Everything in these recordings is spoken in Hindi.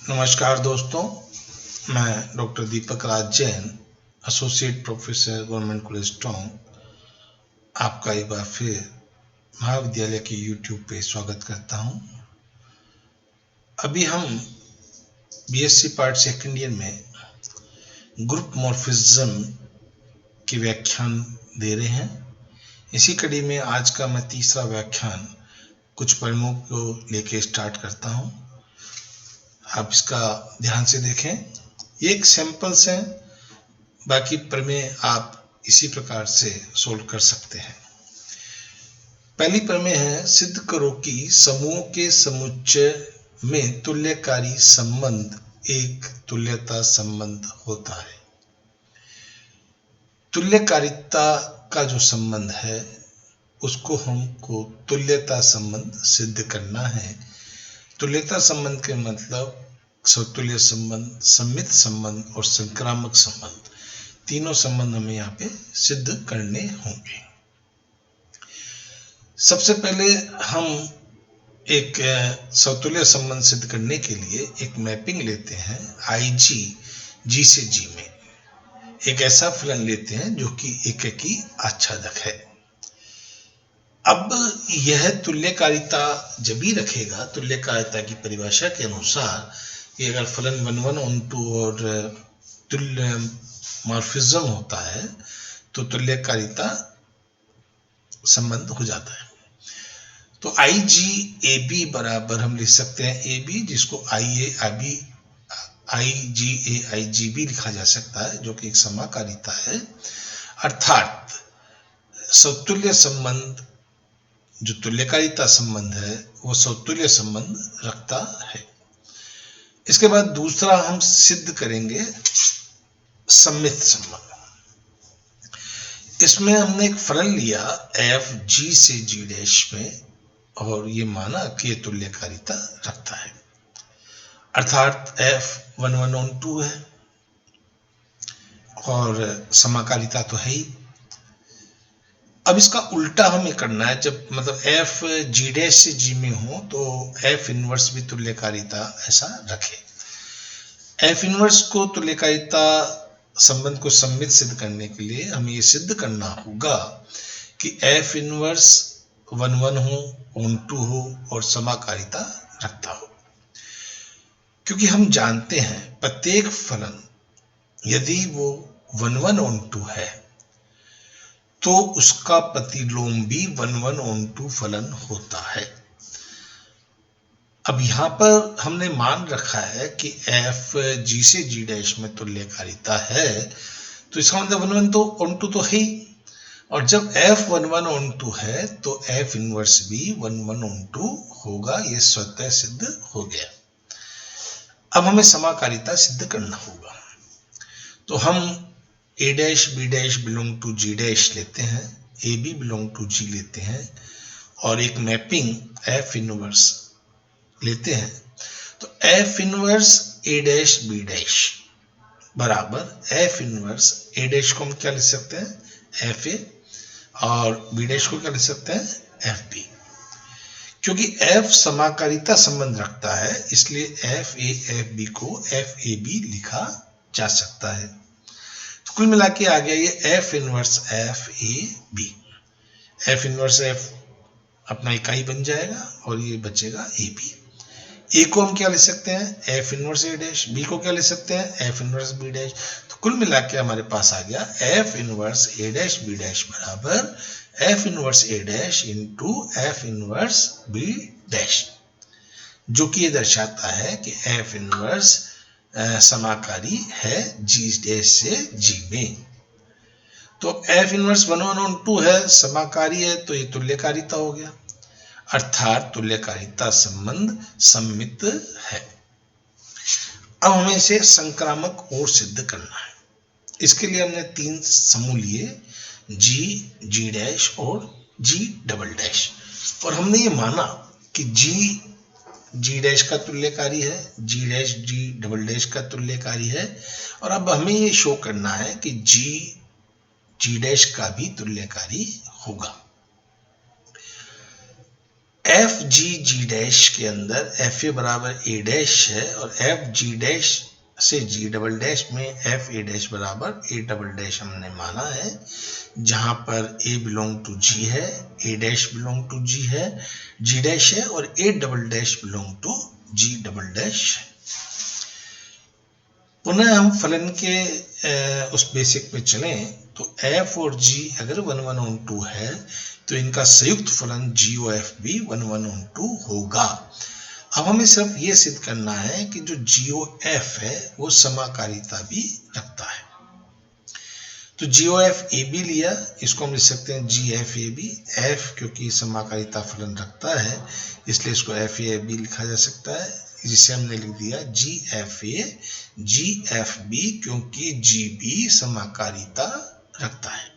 नमस्कार दोस्तों, मैं doctor Deepak Raj Jain, associate professor government college Tonk, आपका एक बार फिर महाविद्यालय के यूट्यूब पे स्वागत करता हूं। अभी हम बीएससी पार्ट सेकेंड ईयर में ग्रुप मॉर्फिज्म की व्याख्यान दे रहे हैं। इसी कड़ी में आज का मैं तीसरा व्याख्यान कुछ प्रमेयों को लेके स्टार्ट करता हूं। आप इसका ध्यान से देखें। ये एक सैंपल्स हैं, बाकी प्रमेय आप इसी प्रकार से सोल्व कर सकते हैं। पहली प्रमेय है, सिद्ध करो कि समूह के समुच्चय में तुल्यकारी संबंध एक तुल्यता संबंध होता है। तुल्यकारिता का जो संबंध है उसको हमको तुल्यता संबंध सिद्ध करना है। तुल्यता संबंध के मतलब समतुल्य संबंध, सम्मित संबंध और संक्रामक संबंध, तीनों संबंध हमें यहाँ पे सिद्ध करने होंगे। सबसे पहले हम एक समतुल्य संबंध सिद्ध करने के लिए एक मैपिंग लेते हैं IG G से G में। एक ऐसा फलन लेते हैं जो कि एकेकी आच्छादक है। अब यह तुल्यकारिता जब भी रखेगा, तुल्यकारिता की परिभाषा के अनुसार कि अगर फलन 1,1,2 और तुल्य मॉर्फिज्म होता है तो तुल्यकारिता संबंध हो जाता है। तो IGAB बराबर हम लिख सकते हैं AB, जिसको IGAIGB लिखा जा सकता है, जो कि एक समाकारिता है। अर्थात समतुल्य संबंध जो तुल्यकारिता संबंध है वो समतुल्य संबंध रखता है। इसके बाद दूसरा हम सिद्ध करेंगे सम्मित संबंध। इसमें हमने एक फलन लिया F G से G डैश में और ये माना कि ये तुल्यकारिता रखता है, अर्थात F 1,1,2 है और समाकारिता तो है ही। अब इसका उल्टा हमें करना है, जब मतलब F G डैश से G में हो तो F इनवर्स भी तुल्यकारिता ऐसा रखे। F इनवर्स को तुल्यकारिता संबंध को सम्मित सिद्ध करने के लिए हमें ये सिद्ध करना होगा कि F इनवर्स 1,1 हो, 1,2 हो और समाकारिता रखता हो। क्योंकि हम जानते हैं प्रत्येक फलन यदि वो 1,1,2 है तो उसका प्रतिलोम भी 1,1,2 फलन होता है। अब यहाँ पर हमने मान रखा है कि F G से G डैश में तुल्यकारिता है, तो इसका मतलब 1,1,2 तो है ही, और जब F 1,1,2 है तो F इनवर्स भी 1,1,2 होगा। ये स्वतः सिद्ध हो गया। अब हमें समाकारिता सिद्ध करना होगा, तो हम A dash B dash belong to G dash लेते हैं, AB बिलोंग टू G लेते हैं और एक मैपिंग F इनवर्स लेते हैं। तो F inverse A dash B dash बराबर F इनवर्स A डैश को हम क्या लिख सकते हैं, FA, और B डैश को क्या लिख सकते हैं, FB। क्योंकि F समाकारिता संबंध रखता है इसलिए FA FB को FAB लिखा जा सकता है। तो कुल मिला के आ गया ये F inverse FAB। F inverse F अपना इकाई बन जाएगा और ये बचेगा AB। A को हम क्या ले सकते हैं, F inverse A dash, B को क्या ले सकते हैं, F इनवर्स B डैश। तो कुल मिला के हमारे पास आ गया F inverse A dash B dash बराबर F inverse A dash into F inverse B dash, जो कि ये दर्शाता है कि F इनवर्स समाकारी है G डैश से G में। तो F इनवर्स 1,1,2 है, समाकारी है, तो ये तुल्यकारिता हो गया, अर्थात तुल्यकारिता संबंध सम्मित है। अब हमें इसे संक्रामक और सिद्ध करना है। इसके लिए हमने 3 समूह लिए, G, G डैश और G डबल डैश, और हमने ये माना कि G डैश का तुल्यकारी है, G dash G double dash का तुल्यकारी है, और अब हमें ये शो करना है कि G डैश का भी तुल्यकारी होगा। एफ जी जी डैश के अंदर एफ ए बराबर ए डैश है और एफ जी डैश से जी डबल डैश में एफ ए डैश बराबर ए डबल डैश हमने माना है, जहां पर ए बिलोंग टू जी है, A dash belong to G है, जी डैश है और A double dash belong to G double dash है। पुनः हम फलन के उस बेसिक पे चलें तो f और g अगर 1 1 on 2 है तो इनका संयुक्त फलन GOF भी 1 1 on 2 होगा। अब हमें सिर्फ ये सिद्ध करना है कि जो GOF है वो समाकारिता भी रखता है। तो GOF AB लिया, इसको हम लिख सकते हैं GF AB, F क्योंकि समाकारिता फलन रखता है इसलिए इसको FAB लिखा जा सकता है, जिसे हमने लिख दिया GFA GFB क्योंकि GB समाकारिता रखता है।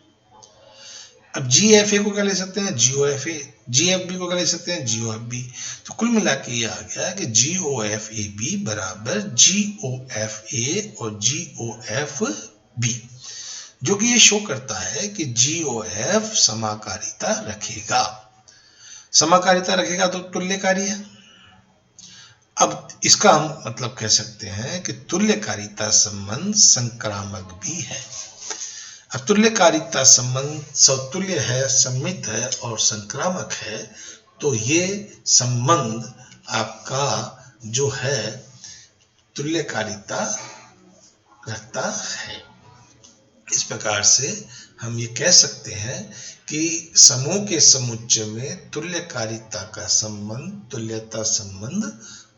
अब GFA को क्या ले सकते हैं GOFA, GFB को क्या ले सकते हैं GOFB। तो कुल मिला के ये आ गया कि GOFAB बराबर GOFA और GOFB, जो कि ये शो करता है कि GOF समाकारिता रखेगा। समाकारिता रखेगा तो तुल्यकारी है। अब इसका हम मतलब कह सकते हैं कि तुल्यकारिता संबंध संक्रामक भी है। अब तुल्यकारिता संबंध सतुल्य है, सम्मित है और संक्रामक है, तो ये संबंध आपका जो है तुल्यकारिता रखता है। इस प्रकार से हम ये कह सकते हैं कि समूह के समुच्चय में तुल्यकारिता का संबंध तुल्यता संबंध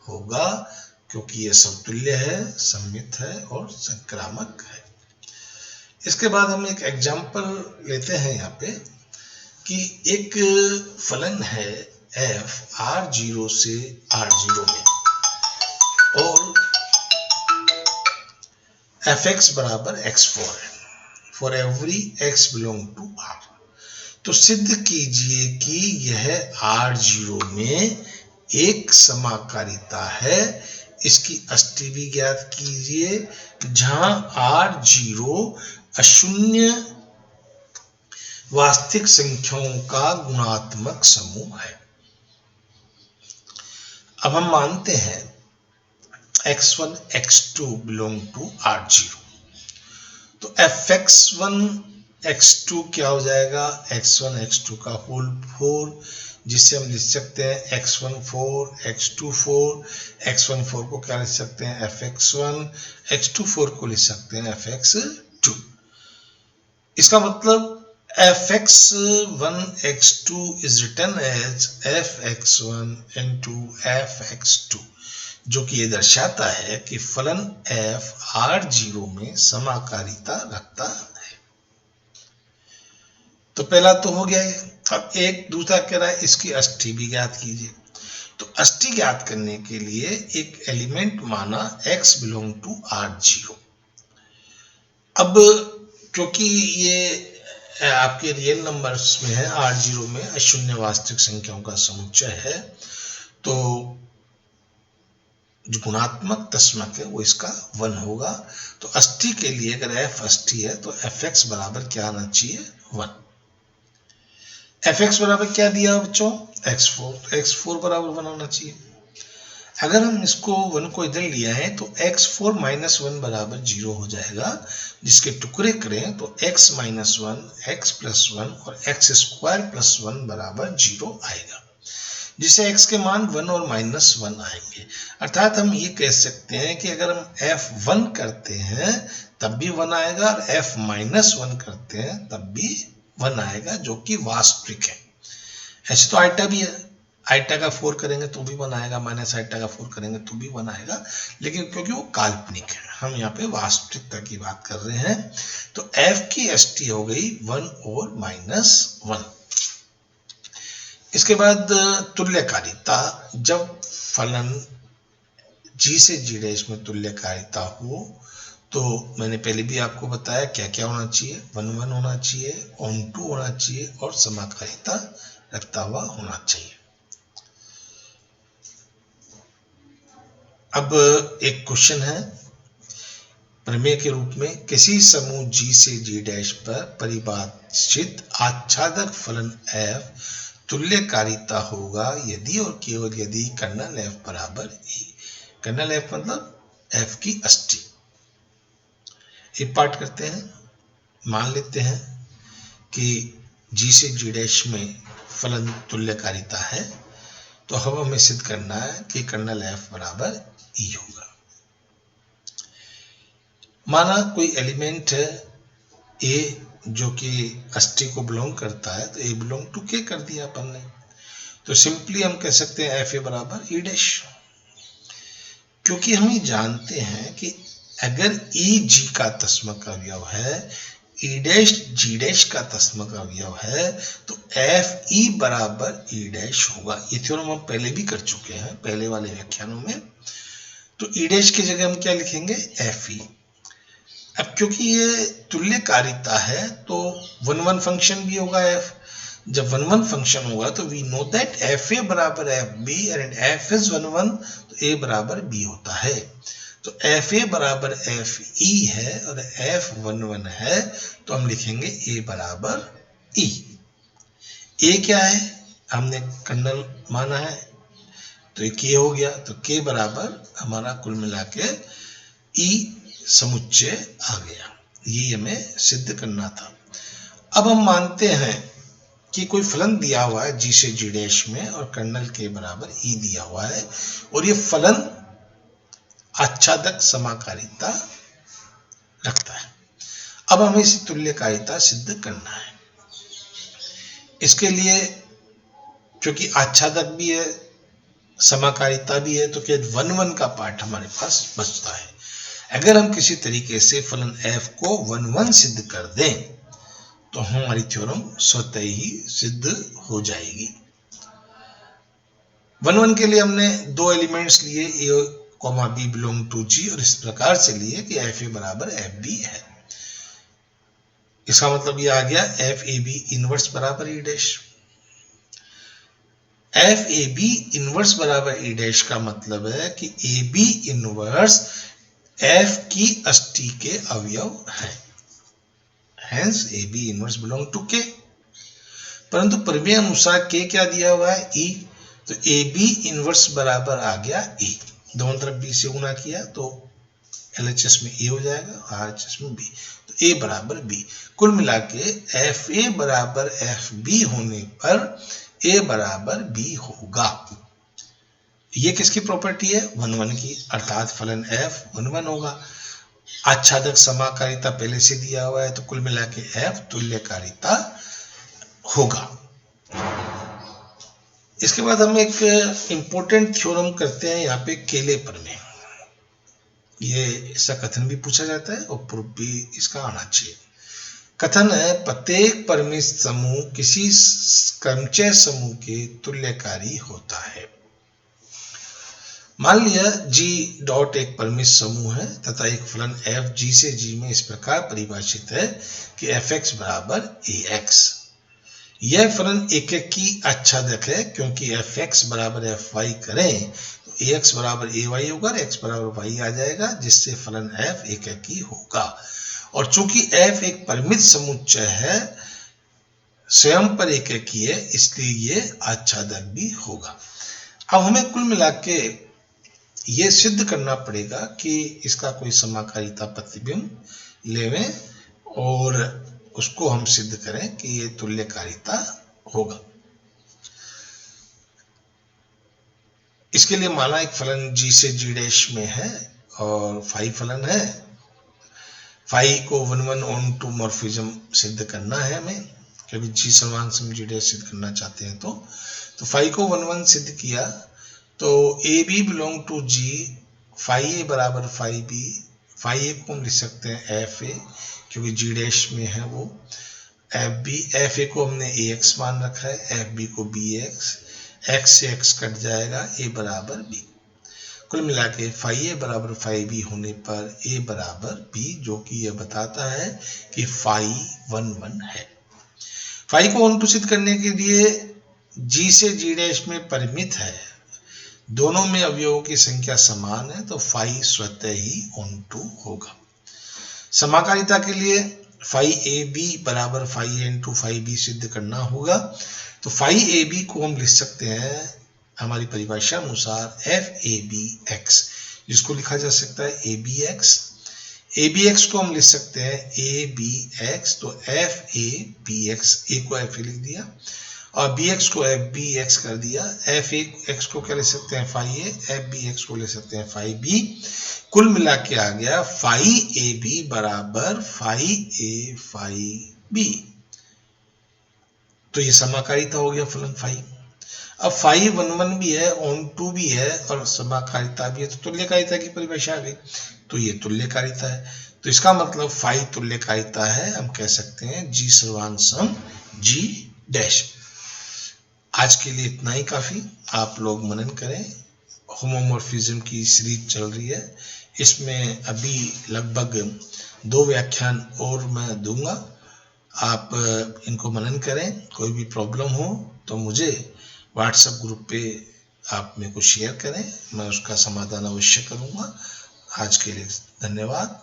होगा, क्योंकि ये समतुल्य है, सम्मित है और संक्रामक है। इसके बाद हम एक एग्जाम्पल लेते हैं यहाँ पे कि एक फलन है f R0 से R0 में और fx बराबर x4 है for every x belong to R। तो सिद्ध कीजिए कि यह R0 में एक समाकारिता है, इसकी अष्टी भी ज्ञात कीजिए, जहां R0 अशून्य वास्तविक संख्याओं का गुणात्मक समूह है। अब हम मानते हैं x1 x2 belong to R0, तो fx1 x2 क्या हो जाएगा x1 x2 का होल 4, जिससे हम लिख सकते हैं x1 4 x2 4, x1 4 को क्या लिख सकते हैं fx1, x2 4 को लिख सकते हैं fx2। इसका मतलब fx1 x2 is written as fx1 into fx2, जो कि ये दर्शाता है कि फलन f R0 में समाकारिता रखता है। तो पहला तो हो गया। अब एक दूसरा कह रहा है इसकी अष्टी भी ज्ञात कीजिए। तो अष्टी ज्ञात करने के लिए एक एलिमेंट माना x बिलोंग टू R0। अब क्योंकि ये आपके रियल नंबर्स में है, R0 में अशून्य वास्तविक संख्याओं का समुच्चय है, तो जो गुणात्मक तस्मक है वो इसका 1 होगा। तो अष्टी के लिए अगर f अष्टी है तो fx बराबर क्या आना चाहिए 1। fx बराबर क्या दिया बच्चों x4, तो x4 बराबर 1 होना चाहिए। अगर हम इसको 1 को इधर लिया है तो x4 माइनस 1 बराबर 0 हो जाएगा, जिसके टुकड़े करें तो x माइनस 1 x प्लस 1 और x स्क्वायर प्लस 1 बराबर 0 आएगा, जिसे x के मान 1 और माइनस 1 आएंगे। अर्थात हम ये कह सकते हैं कि अगर हम f1 करते हैं तब भी 1 आएगा और f माइनस 1 करते हैं तब भी 1 आएगा, जो कि वास्तविक है। ऐसे तो आइटा भी है, आइटा का 4 करेंगे तो भी 1 आएगा, माइनस आइटा का 4 करेंगे तो भी 1 आएगा, लेकिन क्योंकि वो काल्पनिक है, हम यहाँ पे वास्तविकता की बात कर रहे हैं। तो f की अष्टी हो गई 1 और माइनस 1। इसके बाद तुल्यकारिता, जब फलन g से g डैश में तुल्यकारिता हो तो मैंने पहले भी आपको बताया क्या क्या होना चाहिए, 1 1 होना चाहिए, ऑन 2 होना चाहिए और समाकारिता रखता हुआ होना चाहिए। अब एक क्वेश्चन है प्रमेय के रूप में, किसी समूह G से G डैश पर परिभाषित आच्छादक फलन f तुल्यकारिता होगा यदि और केवल यदि कर्नल एफ बराबर ई। कर्नल एफ मतलब एफ की अष्टी। एक पार्ट करते हैं, मान लेते हैं कि जी से जी डैश में फलन तुल्यकारिता है, तो अब हमें सिद्ध करना है कि कर्नल एफ बराबर ई होगा। माना कोई एलिमेंट है ए जो कि अष्टी को बिलोंग करता है, तो ए बिलोंग टू के कर दिया अपन ने, तो सिंपली हम कह सकते हैं एफ ए बराबर ई डैश। क्योंकि हम ये जानते हैं कि अगर ई जी का तस्मक अवयव है, ई डैश जी डैश का तस्मक अवयव है, तो एफ ई बराबर ई डैश होगा। ये थ्योरम हम पहले भी कर चुके हैं पहले वाले व्याख्यानों में। तो ई डैश की जगह हम क्या लिखेंगे, एफ ई। अब क्योंकि ये तुल्यकारिता है तो वन वन फंक्शन भी होगा एफ। जब वन वन फंक्शन होगा तो we know that F A बराबर F B and F is one one, तो ए बराबर बी होता है। तो एफ ए बराबर एफ ई है और एफ वन वन है, तो हम लिखेंगे ए बराबर ई। ए क्या है, हमने कर्नल माना है, तो ये के हो गया, तो के बराबर हमारा कुल मिला के ई समुच्चय आ गया। ये हमें सिद्ध करना था। अब हम मानते हैं कि कोई फलन दिया हुआ है जी से जी डैश में और कर्नल के बराबर ई दिया हुआ है, और ये फलन आच्छादक समाकारिता रखता है। अब हमें इसी तुल्यकारिता सिद्ध करना है। इसके लिए क्योंकि आच्छादक भी है समाकारिता भी है, तो क्या वन वन का पार्ट हमारे पास बचता है। अगर हम किसी तरीके से फलन f को वन वन सिद्ध कर दें तो हमारी थ्योरम स्वतः ही सिद्ध हो जाएगी। वन वन के लिए हमने दो एलिमेंट्स लिए, ए कॉमा बी बिलोंग टू जी, और इस प्रकार से लिए कि एफ ए बराबर एफ बी है। इसका मतलब ये आ गया एफ ए बी इनवर्स बराबर E dash. F A B inverse बराबर ई डैश का मतलब है कि ए बी इनवर्स एफ की अष्टी के अवयव है, hence A B inverse belong to K. परंतु प्रमेय अनुसार के क्या दिया हुआ है, ई, तो ए बी इनवर्स बराबर आ गया ई। दोनों तरफ बी से गुना किया तो एलएचएस में ए हो जाएगा, आरएचएस में बी, तो ए बराबर बी। कुल मिला के एफ ए बराबर एफ बी होने पर ए बराबर बी होगा। ये किसकी प्रॉपर्टी है, वन वन की, अर्थात फलन एफ वन वन होगा। आच्छादक समाकारिता पहले से दिया हुआ है, तो कुल मिला के एफ तुल्यकारिता होगा। इसके बाद हम एक इंपॉर्टेंट थ्योरम करते हैं यहाँ पे केले प्रमेय। ये इसका कथन भी पूछा जाता है और प्रूफ भी इसका आना चाहिए। कथन है प्रत्येक परिमित समूह किसी क्रमचय समूह के तुल्यकारी होता है। मान लिया G डॉट एक परिमित समूह है तथा एक फलन f G से G में इस प्रकार परिभाषित है कि fx बराबर ax। यह फलन एककी आच्छादक है क्योंकि fx बराबर fy करें तो ax बराबर ay होगा और x बराबर y आ जाएगा, जिससे फलन f एककी होगा। और चूंकि f एक परिमित समुच्चय है, स्वयं पर एककी है, इसलिए ये आच्छादक भी होगा। अब हमें कुल मिला के ये सिद्ध करना पड़ेगा कि इसका कोई समाकारिता प्रतिबिंब लेवें और उसको हम सिद्ध करें कि ये तुल्यकारिता होगा। इसके लिए माना एक फलन G से G डैश में है और फाई फलन है। फाई को one one onto morphism सिद्ध करना है हमें, क्योंकि G समान सम G डैश सिद्ध करना चाहते हैं। तो फाई को वन वन सिद्ध किया तो A B belong to G, phi A बराबर फाई बी। फाई ए को हम लिख सकते हैं एफ ए क्योंकि जी डैश में है वो, एफ बी, एफ ए को हमने ए एक्स मान रखा है, एफ बी को बी एक्स, एक्स से एक्स कट जाएगा, ए बराबर बी। कुल मिला के फाई ए बराबर फाई बी होने पर ए बराबर बी, जो कि यह बताता है कि फाई वन वन है। फाई को ऑन टू सिद्ध करने के लिए जी से जी डैश में परिमित है, दोनों में अवयवों की संख्या समान है, तो फाई स्वतः ही ऑन टू होगा। समाकारिता के लिए फाई ए बी बराबर फाई ए इंटू फाई बी सिद्ध करना होगा। तो फाई ए बी को हम लिख सकते हैं हमारी परिभाषा अनुसार एफ ए बी एक्स, जिसको लिखा जा सकता है A B X. A B X को हम लिख सकते हैं ए बी एक्स, तो F A B X, A को एफ ए लिख दिया और बी एक्स को एफ बी एक्स कर दिया। एफ ए एक्स को क्या ले सकते हैं फाई ए, एफ बी एक्स को ले सकते हैं फाई बी। कुल मिला के आ गया फाई ए बी बराबर फाई ए फाई बी। तो ये समाकारिता हो गया फलन फाई। अब फाई 1 भी है, ऑन 2 भी है और समाकारिता भी है, तो तुल्यकारिता की परिभाषा आ गई। तो ये तुल्यकारिता है, तो इसका मतलब फाई तुल्यकारिता है। हम कह सकते हैं जी सर्वांशम जी डैश। आज के लिए इतना ही काफी। आप लोग मनन करें। होमोमॉर्फिज्म की सीरीज चल रही है, इसमें अभी लगभग 2 व्याख्यान और मैं दूंगा। आप इनको मनन करें। कोई भी प्रॉब्लम हो तो मुझे व्हाट्सएप ग्रुप पे आप मेरे को शेयर करें, मैं उसका समाधान अवश्य करूंगा। आज के लिए धन्यवाद।